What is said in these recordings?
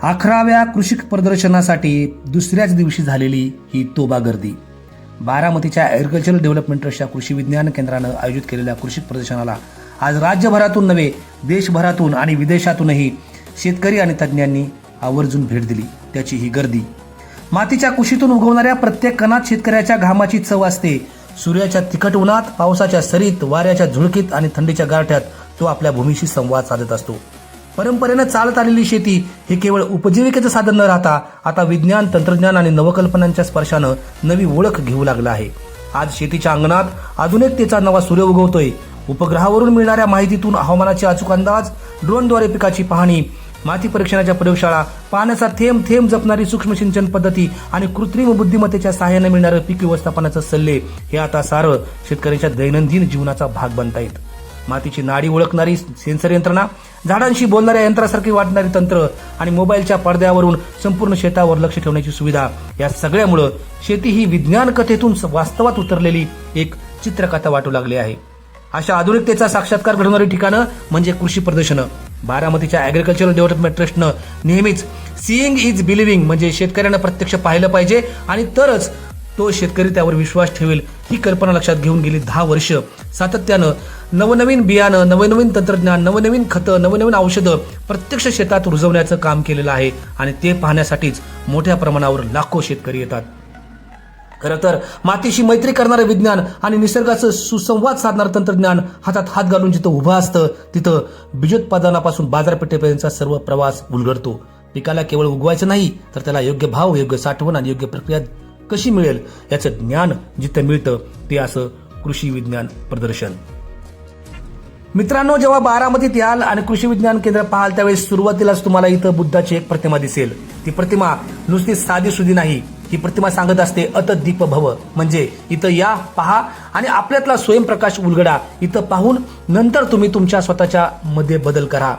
11व्या कृषी प्रदर्शनासाठी दुसऱ्याच दिवशी झालेली ही तोबा गर्दी. बारामतीच्या ॲग्रिकल्चरल डेव्हलपमेंट ट्रस्टच्या कृषी विज्ञान केंद्रानं आयोजित केलेल्या कृषी प्रदर्शनाला आज राज्यभरातून नव्हे देशभरातून आणि विदेशातूनही शेतकरी आणि तज्ज्ञांनी आवर्जून भेट दिली. त्याची ही गर्दी. मातीच्या कुशीतून उगवणाऱ्या प्रत्येक कणात शेतकऱ्याच्या घामाची चव असते. सूर्याच्या तिखट उन्हात, पावसाच्या सरीत, वाऱ्याच्या झुळकीत आणि थंडीच्या गारठ्यात तो आपल्या भूमीशी संवाद साधत असतो. परंपरेनं चालत आलेली शेती हे केवळ उपजीविकेचं साधन न राहता आता विज्ञान, तंत्रज्ञान आणि नवकल्पनांच्या स्पर्शानं नवी ओळख घेऊ लागला आहे. आज शेतीच्या अंगणात आधुनिकतेचा नवा सूर्य उगवतोय. उपग्रहावरून मिळणाऱ्या माहितीतून हवामानाचे अचूक अंदाज, ड्रोनद्वारे पिकाची पाहणी, माती परीक्षणाच्या प्रयोगशाळा, पाण्याचा थेंब थेंब जपणारी सूक्ष्म सिंचन पद्धती आणि कृत्रिम बुद्धिमत्तेच्या सहाय्याने मिळणारे पीक व्यवस्थापनाचे सल्ले हे आता सारं शेतकऱ्यांच्या दैनंदिन जीवनाचा भाग बनतायत. मातीची नाडी ओळखणारी सेन्सर यंत्रणा, झाडांशी बोलणाऱ्या यंत्रासारखी वाटणारी तंत्र आणि मोबाईलच्या पडद्यावरून संपूर्ण शेतावर लक्ष ठेवण्याची सुविधा, या सगळ्यामुळे शेती ही विज्ञान कथेतून वास्तवात उतरलेली एक चित्रकथा वाटू लागली आहे. अशा आधुनिकतेचा साक्षात्कार घडवणारी ठिकाणं म्हणजे कृषी प्रदर्शनं. बारामतीच्या ॲग्रिकल्चरल डेव्हलपमेंट ट्रस्टनं नेहमीच सीइंग इज बिलिव्हिंग म्हणजे शेतकऱ्यांना प्रत्यक्ष पाहिलं पाहिजे आणि तरच तो शेतकरी त्यावर विश्वास ठेवेल ही कल्पना लक्षात घेऊन गेली 10 वर्ष सातत्यानं नवनवीन बियाणं, नवनवीन तंत्रज्ञान, नवनवीन खतं, नवनवीन औषधं प्रत्यक्ष शेतात रुजवण्याचं काम केलेलं आहे आणि ते पाहण्यासाठीच मोठ्या प्रमाणावर लाखो शेतकरी येतात. खरं तर मातीशी मैत्री करणारं विज्ञान आणि निसर्गाचं सुसंवाद साधणारं तंत्रज्ञान हातात हात घालून जिथं उभं असतं तिथं बीजोत्पादनापासून बाजारपेठेपर्यंतचा सर्व प्रवास उलगडतो. पिकाला केवळ उगवायचं नाही तर त्याला योग्य भाव, योग्य साठवण आणि योग्य प्रक्रिया कशी मिळेल याचं ज्ञान जिथं मिळतं ते असं कृषी विज्ञान प्रदर्शन. मित्रांनो, जेव्हा बारामतीत याल आणि कृषी विज्ञान केंद्र पाहाल त्यावेळेस सुरुवातीलाच तुम्हाला इथं बुद्धाची एक प्रतिमा दिसेल. ती प्रतिमा नुसती साधी सुधी नाही, ही प्रतिमा सांगत असते अत दीप भव, म्हणजे इथं या, पहा आणि आपल्यातला स्वयंप्रकाश उलगडा. इथं पाहून नंतर तुम्ही तुमच्या स्वतःच्या मध्ये बदल करा.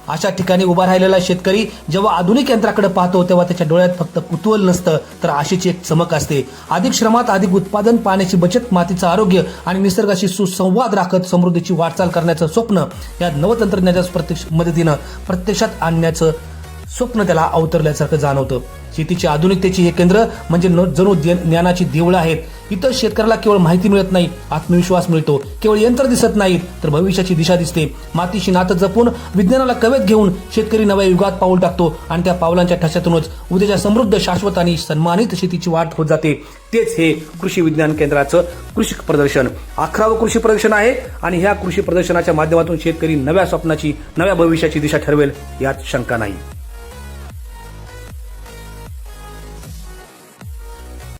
अशा ठिकाणी उभा राहिलेला शेतकरी जेव्हा आधुनिक यंत्राकडे पाहतो तेव्हा त्याच्या डोळ्यात फक्त कुतूहल नसतं तर आशेची एक चमक असते. अधिक श्रमात अधिक उत्पादन, पाण्याची बचत, मातीचं आरोग्य आणि निसर्गाशी सुसंवाद राखत समृद्धीची वाटचाल करण्याचं स्वप्न या नवतंत्रज्ञानाच्या मदतीनं प्रत्यक्षात आणण्याचं स्वप्न त्याला अवतरल्यासारखं जाणवतं. शेतीची आधुनिकतेची हे केंद्र म्हणजे जणू ज्ञानाची देवळं आहेत. इथं शेतकऱ्याला केवळ माहिती मिळत नाही, आत्मविश्वास मिळतो. केवळ यंत्र दिसत नाहीत तर भविष्याची दिशा दिसते. मातीशी नातं जपून विज्ञानाला कवेत घेऊन शेतकरी नव्या युगात पाऊल टाकतो आणि त्या पावलांच्या ठशातूनच उद्याच्या समृद्ध, शाश्वत आणि सन्मानित शेतीची वाट होत जाते. तेच हे कृषी विज्ञान केंद्राचं कृषी प्रदर्शन 11वं कृषी प्रदर्शन आहे आणि ह्या कृषी प्रदर्शनाच्या माध्यमातून शेतकरी नव्या स्वप्नाची, नव्या भविष्याची दिशा ठरवेल यात शंका नाही.